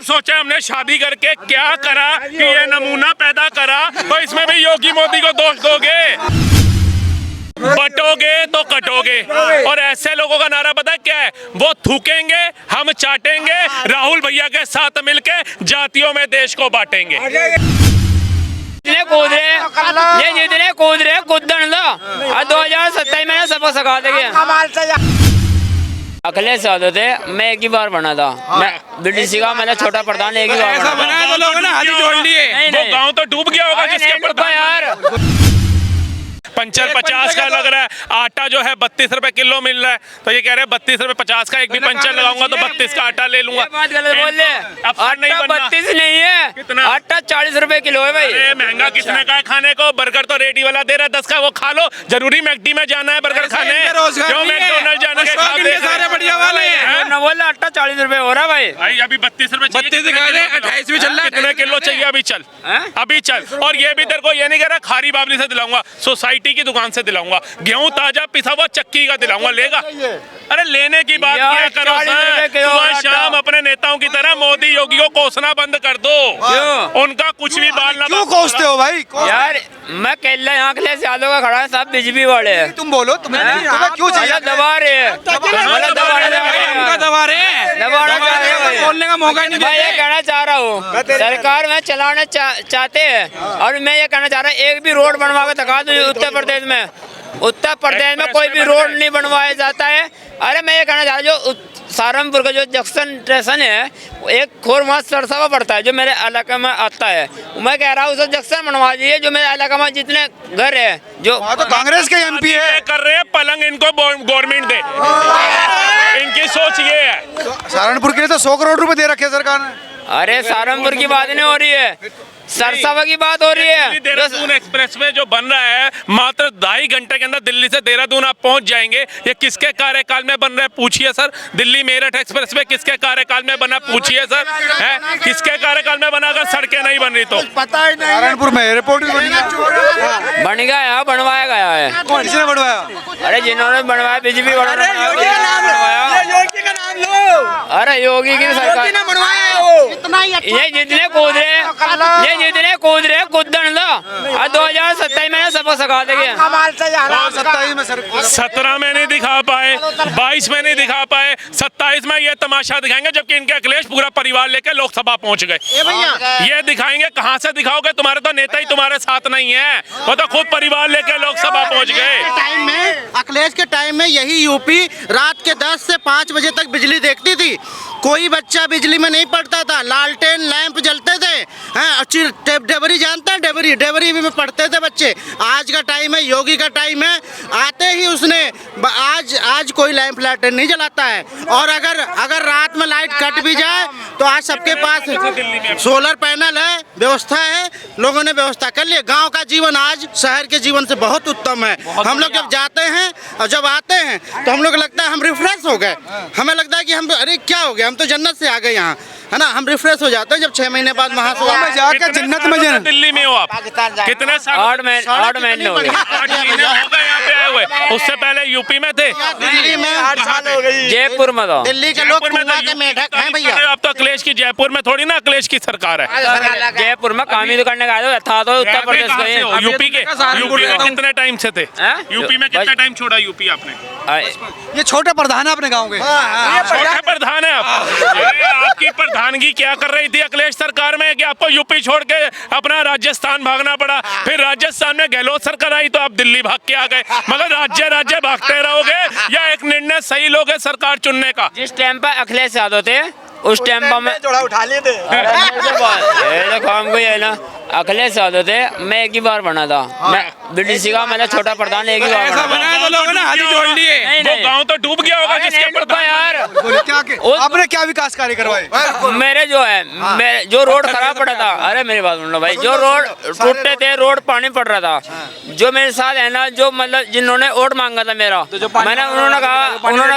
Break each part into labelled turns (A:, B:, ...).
A: सोचा हमने शादी करके क्या करा कि ये नमूना पैदा करा, तो इसमें भी योगी मोदी को दोष दोगे? बटोगे तो कटोगे। और ऐसे लोगों का नारा पता है क्या है? वो थूकेंगे, हम चाटेंगे, राहुल भैया के साथ मिलके जातियों में देश को बांटेंगे।
B: जितने कूद रहे कूदन लो, और 2027 में सबको सिखा देंगे। अखिलेश यादव थे, मैं एक ही बार बना था, मैं बीडीसी का मैंने छोटा प्रधान एक ही बार बना।
A: तो लोगों ने हाथ जोड़ लिए, वो गांव तो डूब गया होगा जिसके प्रधान यार। पंचर 50 का लग रहा है, आटा जो है 32 रुपए किलो मिल रहा है, तो ये कह रहे हैं 32 रुपए 50 का एक भी पंचर लगाऊंगा तो 32 का आटा ले लूंगा।
B: बात गलत बोल रहे, आटा 32 नहीं है,
A: कितना?
B: आटा 40 रुपए किलो है भाई।
A: महंगा किसने का है खाने को? बर्गर तो रेडी वाला दे रहा है 10 का, वो खा लो। जरूरी मैकडी में जाना है बर्गर खाने? क्यों मैकडोनल्ड जाना है? सारे बढ़िया वाले हैं
B: ना, बोल आटा 40 रुपए हो रहा है
A: भाई। अभी 32 रुपए 28 भी चल रहा है। कितने किलो चाहिए? अभी चल, अभी चल। और ये भी तेरे को ये नहीं कह रहा खारी बाबली से दिलाऊंगा, सोसाइटी की दुकान से दिलाऊंगा, गेहूं ताजा पिसा हुआ चक्की का दिलाऊंगा। लेगा? अरे लेने की बात क्या करो सर, सुबह शाम अपने नेताओं की तरह मोदी योगी को कोसना बंद कर दो। उनका कुछ भी बाल ना।
C: क्यों कोसते हो भाई?
B: यार मैं कहला यहाँ अखिलेश यादव का खड़ा है, सब बीजेपी वाले हैं।
C: तुम बोलो, तुम्हें क्यों चाहिए?
B: दबा रहे हैं,
C: बोलने का मौका नहीं।
B: मैं ये कहना चाह रहा हूँ, सरकार में चलाना चाहते हैं, और मैं ये कहना चाह रहा हूँ एक भी रोड बनवा के दिखा दो। उत्तर प्रदेश में कोई भी रोड नहीं बनवाया जाता है। अरे मैं ये कहना चाह रहा हूँ, जो सहारनपुर का जो जंक्शन स्टेशन है, एक खोर वहाँ सरसावा पड़ता है जो मेरे इलाके में आता है, मैं कह रहा हूँ उसे जंक्शन बनवा दीजिए। जो मेरे इलाके में जितने घर है, जो
C: तो कांग्रेस के एमपी है
A: कर रहे हैं, पलंग इनको गवर्नमेंट दे। इनकी सोच ये है।
C: सहारनपुर के लिए तो 100 करोड़ रुपए दे रखे सरकार ने।
B: अरे सहारनपुर की बात नहीं हो रही है, सरसावा की बात हो रही है।
A: देहरादून एक्सप्रेसवे जो बन रहा है, मात्र 2.5 घंटे के अंदर दिल्ली से देहरादून आप पहुंच जाएंगे। ये किसके कार्यकाल में बन रहा है पूछिए सर। दिल्ली मेरठ एक्सप्रेसवे किसके कार्यकाल में बना पूछिए सर, है किसके कार्यकाल में बना? अगर सड़कें नहीं बन रही तो
C: पता ही नहीं। सहारनपुर में एयरपोर्ट भी
B: बन गया है, बनवाया गया है।
C: किसने बनवाया?
B: अरे जिन्होंने बनवाया बीजेपी वालों ने बनवाया। अरे योगी की सरकार ये जितने कूद रहे कूदन लो, और 2027 में सबको सिखा देंगे।
A: 17 में नहीं दिखा पाए, 22 में नहीं दिखा पाए, 27 में ये तमाशा दिखाएंगे, जबकि इनके अखिलेश पूरा परिवार लेकर लोकसभा पहुंच गए। ये दिखाएंगे, कहां से दिखाओगे? तुम्हारे तो नेता ही तुम्हारे साथ नहीं है, वो तो खुद परिवार लेकर लोकसभा पहुंच गए।
D: अखिलेश के टाइम में यही यूपी रात के 10 से 5 बजे तक बिजली देखती थी। कोई बच्चा बिजली में नहीं पढ़ता था, लालटेन लैंप जलते थे। डेबरी जानते हैं? डेबरी में पढ़ते थे बच्चे। आज का टाइम है, योगी का टाइम है, आते ही उसने आज कोई लैंप लालटेन नहीं जलाता है। और अगर रात में लाइट कट भी जाए तो आज सबके पास सोलर पैनल है, व्यवस्था है, लोगों ने व्यवस्था कर ली। गाँव का जीवन आज शहर के जीवन से बहुत उत्तम है। हम लोग जब जाते हैं और जब आते हैं तो हम लोग लगता है हम रिफ्रेश हो गए। हमें लगता है कि हम अरे क्या हो गया, हम तो जन्नत से आ गए यहाँ, है ना। हम रिफ्रेश हो जाते हैं जब 6 महीने बाद वहाँ से
C: जाकर जन्नत में जाना।
A: दिल्ली में हो आप कितने साल?
B: 8 महीने हो गए।
A: 8 महीने हो गए यहाँ पे आए हुए। उससे पहले यूपी में थे?
D: दिल्ली में 8 साल हो गई।
B: जयपुर में तो
D: दिल्ली के लोग कुआं के मेढक हैं भैया।
A: अब तो अखिलेश की जयपुर में थोड़ी ना अखिलेश की सरकार है।
B: जयपुर में काम ही तो करने का था तो उत्तर प्रदेश गए।
A: यूपी के कितने टाइम से थे? यूपी में कितना टाइम छोड़ा यूपी आपने?
C: ये छोटे प्रधान है अपने गाँव के।
A: छोटे प्रधान है आपकी प्रधानगी क्या कर रही थी अखिलेश सरकार में कि आपको यूपी छोड़ के अपना राजस्थान भागना पड़ा? फिर राजस्थान में गहलोत सरकार आई तो आप दिल्ली भाग के आ गए। मगर राज्य भागते रहोगे या एक निर्णय सही लोगे सरकार चुनने का?
B: जिस टाइम पर अखिलेश यादव थे उस टाइम पर मैं
D: थोड़ा उठा लिए थे।
B: काम को है ना, अखिलेश यादव थे, मैं एक ही बार बना था, मैं बीडीसी का मैंने छोटा प्रधान एक ही बार बना।
A: तो लोगों ने हाथ जोड़ लिए, वो गांव तो डूब गया होगा जिसके प्रधान।
B: यार
C: आपने क्या विकास कार्य करवाए?
B: मेरे जो है जो रोड खराब पड़ा था, अरे मेरी बात सुन लो भाई, जो रोड टूटते थे, रोड पानी पड़ रहा था, जो मेरे साथ है ना, जो मतलब जिन्होंने वोट मांगा था मेरा, उन्होंने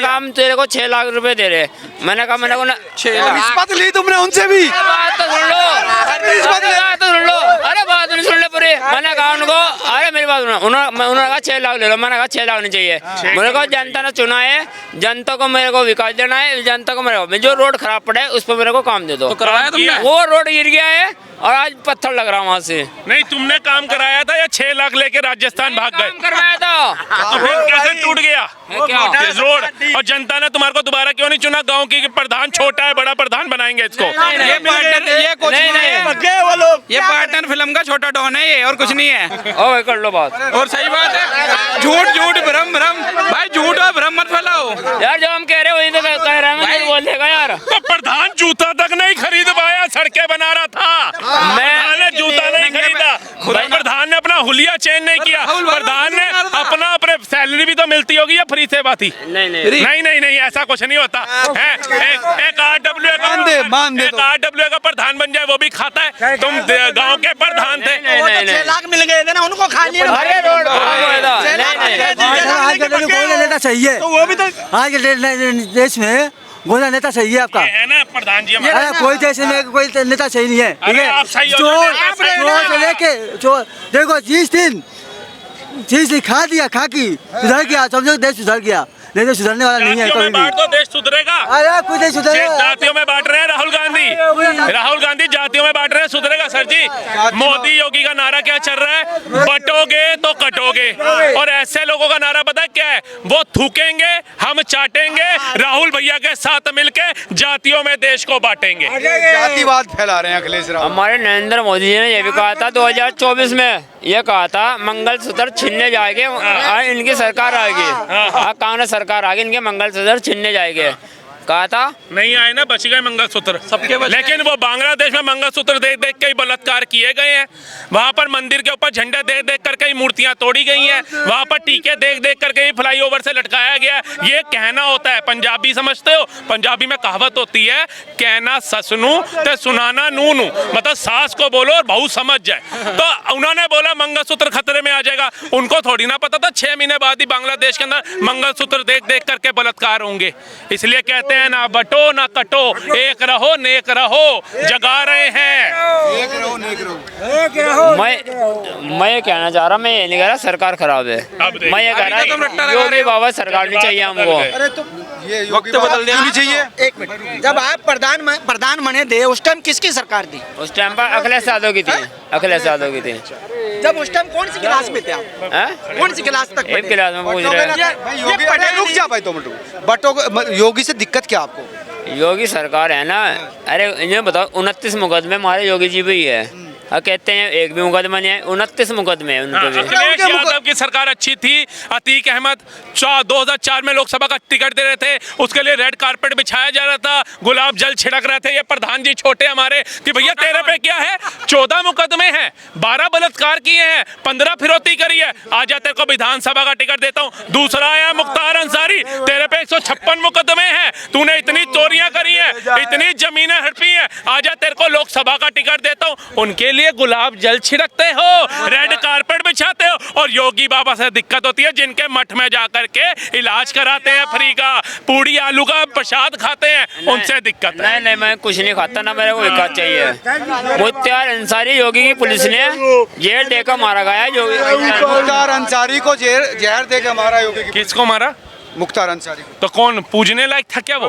B: कहा हम तेरे को 6 लाख रुपए दे रहे। मैंने कहा मैंने को 6
C: बात ली तुमने उनसे भी?
B: बात तो सुन लो, अरे बात नहीं सुन ले पूरी। मैंने कहा उनको, अरे मेरी बात सुनो, उन्होंने कहा 6 लाख ले लो, मैंने कहा 6 लाख नहीं चाहिए। मेरे को जनता ने चुना है, जनता को मेरे को विकास देना है, जनता को मेरे को जो रोड खराब पड़े उस पर मेरे को काम दे दो।
E: करवाया तुमने?
B: वो रोड गिर गया है और आज पत्थर लग रहा वहाँ से।
A: नहीं, तुमने काम कराया था या 6 लाख लेके राजस्थान भाग गए?
B: काम करवाया था।
A: तो फिर कैसे टूट गया
B: क्या?
A: इस रोड? और जनता ने तुम्हारे को दोबारा क्यों नहीं चुना? गांव की प्रधान छोटा है, बड़ा प्रधान बनाएंगे इसको।
E: ये पार्टनर, ये कुछ
B: नहीं,
E: नहीं है,
B: नहीं।
E: वो लोग, ये पार्टनर फिल्म का छोटा डॉन है ये, और कुछ नहीं है।
B: ओ भाई कर लो बात।
E: और सही बात है, झूठ झूठ भ्रम भ्रम, भाई झूठ और भ्रम मत फैलाओ
B: यार, जो हम कह रहे हैं वही तो कह रहे हैं, मैं बोल देगा यार।
A: तो प्रधान जूता तक नहीं खरीद पाया, सड़कें बना रहा था। प्रधान ने जूता नहीं खरीदा, प्रधान ने अपना हुलिया चेंज नहीं किया, प्रधान ने अपना अपने सैलरी भी तो मिलती होगी या फ्री से बात ही?
B: नहीं
A: नहीं, ऐसा कुछ नहीं होता है। एक आरडब्ल्यू का आरडब्ल्यू का प्रधान बन जाए वो भी खाता है। तुम गांव के प्रधान थे।
E: 6 लाख मिल गए थे ना, उनको खा लिया।
B: अरे रोड
F: गोला नेता चाहिए,
E: तो वो भी तो
F: आज के देश में गोला नेता चाहिए आपका।
A: ये है ना प्रधान जी हमारे।
F: अरे कोई देश में कोई नेता सही नहीं है, ठीक
A: अरे
F: है?
A: आप सही हो,
F: चोर
A: आप सही हो।
F: चोर से लेके चोर, देखो जिस दिन खा दिया, खा की सुधर गया, समझो देश सुधर गया, नहीं तो सुधरने वाला नहीं है
A: जातियों
F: कभी
A: में बांट
F: भी।
A: दो, देश सुधरेगा।
F: अरे कुछ नहीं सुधरेगा।
A: जातियों में बांट रहे हैं राहुल गांधी जातियों में बांट रहे हैं, सुधरेगा सर जी? मोदी योगी का नारा क्या चल रहा है? बटोगे तो कटोगे। और ऐसे लोगों का नारा पता है क्या है? वो थूकेंगे, हम चाटेंगे, राहुल भैया के साथ मिलके जातियों में देश को बांटेंगे।
C: जातिवाद फैला रहे हैं अखिलेश राहुल।
B: हमारे नरेंद्र मोदी जी ने ये भी कहा था 2024 में, ये कहा था मंगलसूत्र छीनने जाएंगे, इनकी सरकार आएगी, कांग्रेस सरकार आगे, इनके मंगलसूत्र छीनने जाएंगे, कहा था।
A: नहीं आए ना, बच गए मंगलसूत्र
E: सबके बच गए।
A: लेकिन वो बांग्लादेश में मंगलसूत्र देख देख के ही बलात्कार किए गए हैं। वहां पर मंदिर के ऊपर झंडे देख देख करके ही मूर्तियां तोड़ी गई हैं। वहां पर टीके देख देख करके ही फ्लाईओवर से लटकाया गया है। ये कहना होता है, पंजाबी समझते हो? पंजाबी में कहावत होती है, कहना ससनू ते सुनाना नूनू, मतलब सास को बोलो और बहू समझ जाए। तो उन्होंने बोला मंगलसूत्र खतरे में आ जाएगा, उनको थोड़ी ना पता था 6 महीने बाद ही बांग्लादेश के अंदर मंगलसूत्र देख देख करके बलात्कार होंगे। इसलिए कहते हैं ना बटो ना कटो, एक रहो नेक रहो, जगा रहे हैं।
C: एक रहो नेक रहो।
B: मैं ये कहना चाह रहा, मैं ये नहीं कह रहा सरकार खराब है, मैं ये कह रहा योगी बाबा सरकार नहीं चाहिए हमको।
C: अरे तो ये वक्त बदल देनी चाहिए।
E: एक मिनट, जब आप प्रधान बने थे उस टाइम किसकी सरकार थी?
B: उस टाइम पर अखिलेश यादव की थी, अखिलेश यादव की थी।
E: जब उस टाइम कौन सी क्लास में थे आप?
B: हैं?
E: कौन सी क्लास तक?
B: एक क्लास में पूछ रहे हैं।
C: भाई योगी, अरे रुक जा भाई 2 मिनट। बटो योगी से दिक्कत क्या आपको?
B: योगी सरकार है ना, अरे इन्हें बताओ 29 मुकदमे हमारे योगी जी भी है, कहते हैं एक भी मुकदमा नहीं है, 29 मुकदमे है उनके भी।
A: अखिलेश यादव की सरकार अच्छी थी। अतीक अहमद 2004 में लोकसभा का टिकट दे रहे थे, उसके लिए रेड कारपेट बिछाया जा रहा था, गुलाब जल छिड़क रहे थे ये प्रधान जी छोटे हमारे कि भैया तेरे पे क्या है? 14 मुकदमे हैं, 12 बलात्कार किए हैं, 15 फिरौती करी है, आजा तेरे को विधानसभा का टिकट देता हूँ। दूसरा आया मुख्तार अंसारी, तेरे पे 156 मुकदमे हैं, तूने इतनी चोरियां करी है, इतनी जमीनें हड़पी है, आजा तेरे को लोकसभा का टिकट देता हूँ। उनके लिए गुलाब जल छिड़कते हो, रेड कारपेट बिछाते हो, और योगी बाबा से दिक्कत होती है जिनके मठ में जाकर के इलाज कराते हैं फ्री का, पूड़ी आलू का प्रसाद खाते हैं, उनसे दिक्कत है।
B: नहीं, मैं कुछ नहीं खाता ना, मेरे को विकास चाहिए। मुख्तार अंसारी योगी की पुलिस ने जेल देकर मारा गया है।
C: मुख्तार अंसारी को जहर देकर मारा योगी।
A: किसको मारा?
C: मुख्तार अंसारी को।
A: तो कौन पूजने लायक था क्या वो?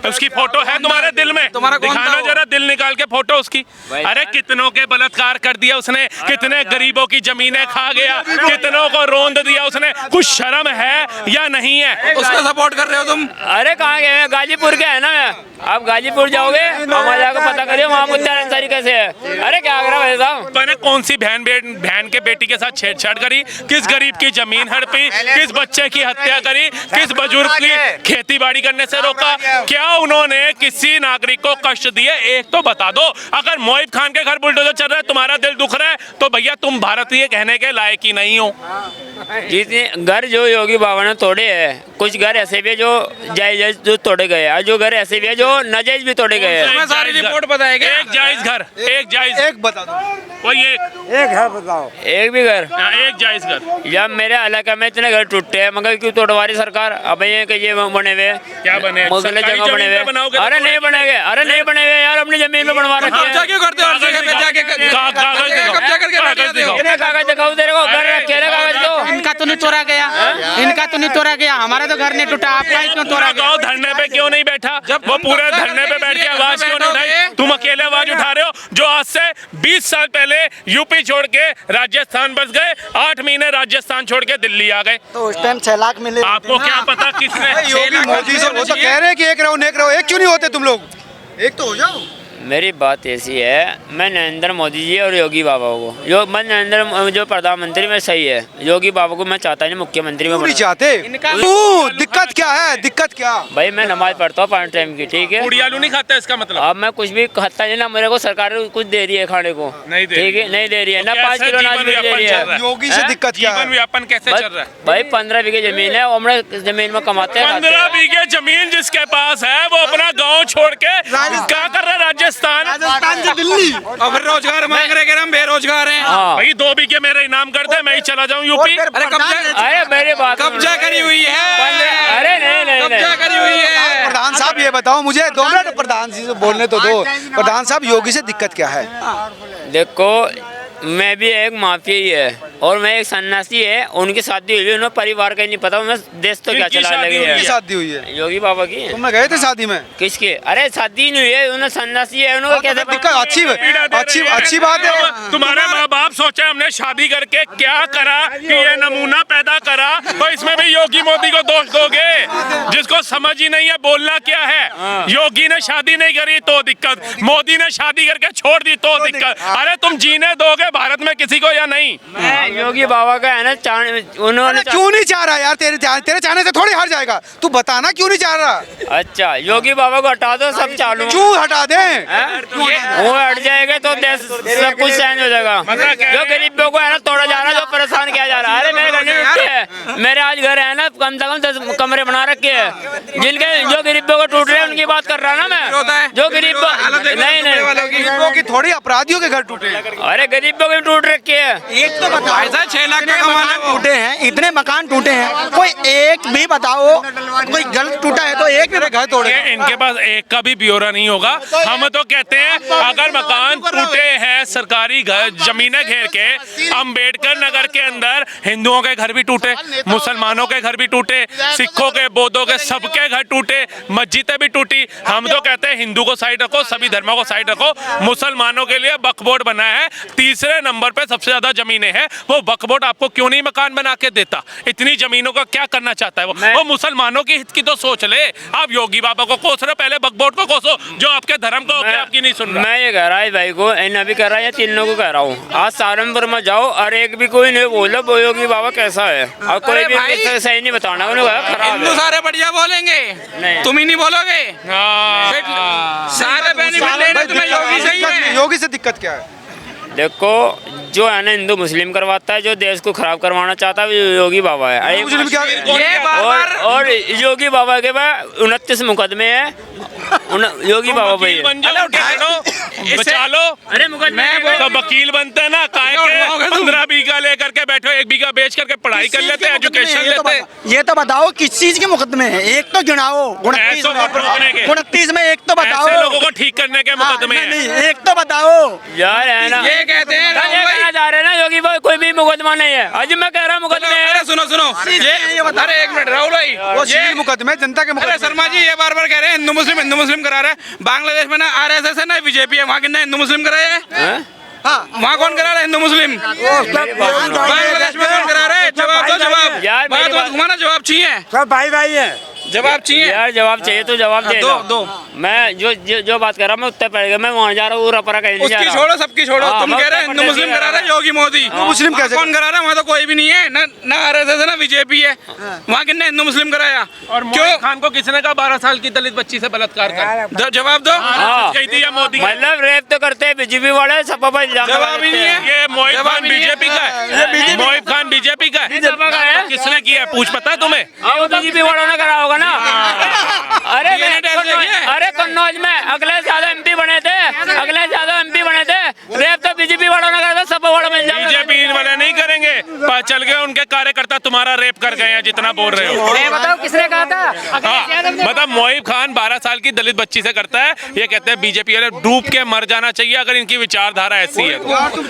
A: उसकी फोटो है तुम्हारे दिल में?
E: तुम्हारा कौन
A: दिखाना
E: था वो?
A: जरा दिल निकाल के फोटो उसकी। अरे कितनों के बलात्कार कर दिया उसने, कितने गरीबों की जमीनें खा गया, कितनों को रोंद दिया उसने। कुछ शर्म है या नहीं है?
E: उसका सपोर्ट कर रहे हो तुम?
B: अरे कहाँ गए? गाजीपुर के है ना मैं, आप गाजीपुर जाओगे वहाँ जाकर पता करिए वहाँ मुख्तार अंसारी कैसे है। अरे क्या कर रहा है साहब?
A: मैंने कौन सी बहन के बेटी के साथ छेड़छाड़ करी? किस गरीब की जमीन हड़पी? किस बच्चे की हत्या करी? किस बुजुर्ग की खेती बाड़ी करने से रोका? क्या उन्होंने किसी नागरिक को कष्ट दिए? एक तो बता दो। अगर मोहिब खान के घर बुलडोजर चल रहा है, तुम्हारा दिल दुख रहा है, तो भैया तुम भारतीय कहने के लायक ही नहीं हो।
B: जितने घर जो योगी बाबा ने तोड़े हैं, कुछ घर ऐसे भी है जो जायज जो तोड़े गए, और जो घर ऐसे भी है जो नाजायज भी तोड़े गए हैं।
E: सारी रिपोर्ट बताएगा।
A: एक जायज घर, एक जायज,
C: एक बता दो।
A: कोई एक
F: घर बताओ।
B: एक भी घर?
A: हाँ, एक जायज घर।
B: जब मेरे इलाके में इतने घर टूटे हैं, मगर क्यों तोड़वा रही सरकार? अब ये बने हुए
A: क्या बने?
B: मुगल जगह बने हुए। अरे नहीं बनेगे, अरे नहीं बनेगे यार, अपनी जमीन में बनवा रखे हैं।
E: कब्जा क्यों करते हो? हर जगह पे जाके
A: कागज दिखाओ, कागज दिखाओ।
E: तोड़ा गया? इनका तो नहीं तोड़ा गया, हमारा तो घर नहीं टूटा, आपका ही क्यों तोड़ा
A: पूरा
E: गया?
A: गांव धरने पे क्यों नहीं बैठा? वो पूरे धरने पे बैठ के आवाज क्यों नहीं उठाई? तुम अकेले आवाज उठा रहे हो जो आज से 20 साल पहले यूपी छोड़ के राजस्थान बस गए, 8 महीने राजस्थान छोड़ के दिल्ली आ गए।
F: तो उस टाइम 6 लाख मिले।
A: आपको क्या पता किसने?
C: योगी मोदी से वो तो कह रहे हैं कि एक रहो नेक रहो, एक क्यों नहीं होते तुम लोग? एक तो हो जाओ।
B: मेरी बात ऐसी है, मैं नरेंद्र मोदी जी और योगी बाबा को मैं नरेंद्र जो प्रधानमंत्री में सही है, योगी बाबा को मैं चाहता नहीं मुख्यमंत्री में
C: क्यों नहीं
B: बनाना।
C: चाहते? क्यों? दिक्कत क्या है? दिक्कत क्या?
B: भाई मैं नमाज पढ़ता हूँ 5 टाइम की, ठीक है।
A: पूड़ी आलू नहीं खाता इसका मतलब?
B: अब मैं कुछ भी खाता नहीं ना, मेरे को सरकार कुछ दे रही है खाने को,
A: नहीं दे
B: ठीक है, नहीं दे रही है ना, 5 किलो अनाज भी दे रही है।
C: योगी से दिक्कत क्या
A: जीवन
C: है?
A: व्यापन कैसे चल रहा है?
B: भाई 15 बीघे जमीन है, और हम जमीन में कमाते हैं,
A: 15 बीघे जमीन जिसके पास है वो अपना गांव छोड़ के क्या कर रहा है? राजस्थान
F: से दिल्ली।
E: और फिर रोजगार मांग रहे हैं, हम बेरोजगार हैं।
B: हाँ।
A: भाई 2 बीघे मेरे इनाम कर दे, मैं ही चला जाऊं यूपी।
E: अरे
B: अरे मेरी बात
E: कब्जा करी हुई है,
B: अरे नहीं
E: कब्जा करी हुई है।
C: प्रधान साहब ये बताओ मुझे, 2 मिनट प्रधान जी से बोलने तो दो। प्रधान साहब योगी से दिक्कत क्या है?
B: देखो मैं भी एक माफिया ही है और मैं एक सन्यासी है, उनकी शादी हुई है, उन्हें परिवार का ही नहीं पता, उन्हें देश तो क्या
A: किनकी
B: चला
A: शादी
B: लगी
A: हुई
C: किसकी
B: है।
C: शादी हुई है?
B: योगी बाबा की।
C: तुम गए थे शादी में?
B: किसकी? अरे शादी नहीं हुई है, उन्हें सन्यासी है, उन्होंने कैसे
C: दिक्कत अच्छी बात है।
A: तुम्हारे माँ बाप सोचे हमने शादी करके क्या करा कि ये नमूना पैदा करा, तो इसमें भी योगी मोदी को दोष दोगे? जिसको समझ ही नहीं है बोलना क्या है। योगी ने शादी नहीं करी तो दिक्कत, मोदी ने शादी करके छोड़ दी तो दिक्कत। अरे तुम जीने दोगे भारत में किसी को या नहीं?
B: मैं योगी बाबा का है ना, उन्होंने
C: क्यों नहीं चाह रहा यार? तेरे चाहने से थोड़ी हट जाएगा। तू बताना क्यों नहीं चाह रहा?
B: अच्छा योगी बाबा को हटा दो, सब चालू।
C: क्यों हटा दें?
B: वो हट जाएगा तो देश सब कुछ चेंज हो जाएगा। जो गरीबों को है ना तोड़ा जा रहा है, जो परेशान किया जा रहा है। अरे मेरे घर नहीं टूटे है, मेरे आज घर है ना कम से कम 10 कमरे बना रखे हैं, जिनके जो गरीबों को टूट रहे हैं उनकी बात कर रहा ना मैं। जो गरीब नहीं
C: गरीबों की थोड़ी, अपराधियों के घर टूटे।
B: अरे गरीबों के टूट रखे है।
F: एक तो बताओ,
E: 6 लाख का कमाना है वो।
F: टूटे हैं, इतने मकान टूटे हैं, कोई एक भी बताओ कोई गलत टूटा है तो एक भी
C: घर तोड़े।
A: इनके पास एक का भी ब्यौरा नहीं होगा। हम तो कहते हैं अगर मकान टूटे हैं, सरकारी घर जमीनें घेर के, अंबेडकर नगर के अंदर हिंदुओं के घर भी टूटे, मुसलमानों के घर भी टूटे, सिखों के, बौद्धों के, सबके घर टूटे, मस्जिदें भी टूटी। हम तो कहते हैं हिंदू को साइड रखो, सभी धर्मों को साइड रखो। मुसलमानों के लिए वक्फ बोर्ड बना है, 3रे नंबर पे सबसे ज्यादा जमीनें हैं। वो वक्फ बोर्ड आपको क्यों नहीं मकान बना के देता? इतनी जमीनों का क्या करना चाहता है वो मुसलमानों की हित की तो सोच ले। आप योगी बाबा को कोस रहे, पहले वक्फ बोर्ड को कोसो जो आपके धर्म को आपकी नहीं सुन रहा।
B: मैं ये कह रहा है भाई को, इन अभी कह रहा है, 3 लोगों को कह रहा हूँ, आज सहारनपुर में जाओ और एक भी कोई नहीं बोलो वो योगी बाबा कैसा है, और कोई भी सही नहीं बताना, उन्होंने खराब
E: हिंदू
B: है।
E: सारे बढ़िया बोलेंगे,
B: नहीं।
E: तुम ही नहीं बोलोगे। सारे बेनिफिट लेने तुम्हें योगी सही है।
C: योगी से दिक्कत क्या है?
B: देखो जो है ना हिंदू मुस्लिम करवाता है, जो देश को खराब करवाना चाहता है वो योगी बाबा है।
C: मुस्लिम क्या?
E: ये
B: और योगी बाबा के पास 29 मुकदमे हैं, योगी बाबा भाई
A: बन जाओ, बचा लो।
B: अरे मुकदमे
A: तो वकील बनते हैं ना, काय के 15 बीघा लेकर के बैठो, 1 बीघा बेच करके पढ़ाई कर लेते हैं, एजुकेशन लेते हैं।
F: ये तो बताओ किस चीज के मुकदमे हैं? एक तो गिनाओ।
A: 29 में
F: 29 में एक तो बताओ।
A: ऐसे लोगों को ठीक करने के मुकदमे हैं।
F: नहीं, एक तो बताओ
B: यार है ना,
E: ये कहते हैं
B: ये कहना चाह रहे हैं ना योगी भाई कोई भी मुकदमा नहीं है। आज मैं कह रहा हूँ मुकदमे है।
E: अरे सुनो ये अरे 1 मिनट राहुल भाई,
C: वो सिविल मुकदमे, जनता के
E: अरे
C: मुकदमे।
E: शर्मा जी ये बार कह रहे हैं हिंदू मुस्लिम करा रहे हैं। बांग्लादेश में ना RSS है ना बीजेपी है, वहाँ कितना हिंदू मुस्लिम कराए हैं? वहाँ कौन करा रहा है हिंदू मुस्लिम? बांग्लादेश में कौन करा रहा है? जवाब दो, जवाब।
B: यार मेरी बात
E: घुमाना, जवाब चाहिए,
F: सब भाई भाई है।
E: जवाब चाहिए
B: यार। जवाब चाहिए तो जवाब दे
E: दो।
B: मैं जो बात कर रहा हूँ मैं उत्तर प्रदेश में वहाँ जा रहा हूँ, पूरा कहीं नहीं जा
E: उसकी
B: रहा।
E: छोड़ो, सबकी छोड़ो।
B: हाँ,
E: तुम
B: मैं
E: कह रहे हैं
B: उत्तर
E: हिंदू मुस्लिम
B: प्रदेश
E: करा रहे हैं योगी मोदी।
C: मुस्लिम कैसे?
E: कौन करा रहा है? वहाँ तो कोई भी नहीं है, ना RSS है ना बीजेपी है। वहाँ कितने हिंदू मुस्लिम कराया?
A: और मोहित खान को किसने कहा 12 साल की दलित बच्ची से बलात्कार कर?
E: जवाब दो।
B: हाँ।
A: कही थी या मोदी?
B: मतलब रेप तो करते हैं बीजेपी वाले, सब
E: जवाब ही नहीं है।
A: ये मोहित
E: जवाब
A: खान
E: ही नहीं है।
A: बीजेपी का है। मोहित खान बीजेपी का है। किसने किया है? पूछ पता है तुम्हें?
B: बीजेपी वालों ने करा होगा ना। अरे कन्नौज में अगले ज्यादा MP बने थे, रेप तो बीजेपी वालों ने करा था, सब वालों में
A: बीजेपी वाले नहीं करेंगे, पता चल गए उनके कार्यकर्ता तुम्हारा रेप कर गए हैं जितना बोल रहे हो।
B: बताओ किसने कहा था?
A: हाँ, मतलब मोहित खान 12 साल की दलित बच्ची से करता है। ये कहते हैं बीजेपी वाले डूब के मर जाना चाहिए अगर इनकी विचारधारा ऐसी है तो।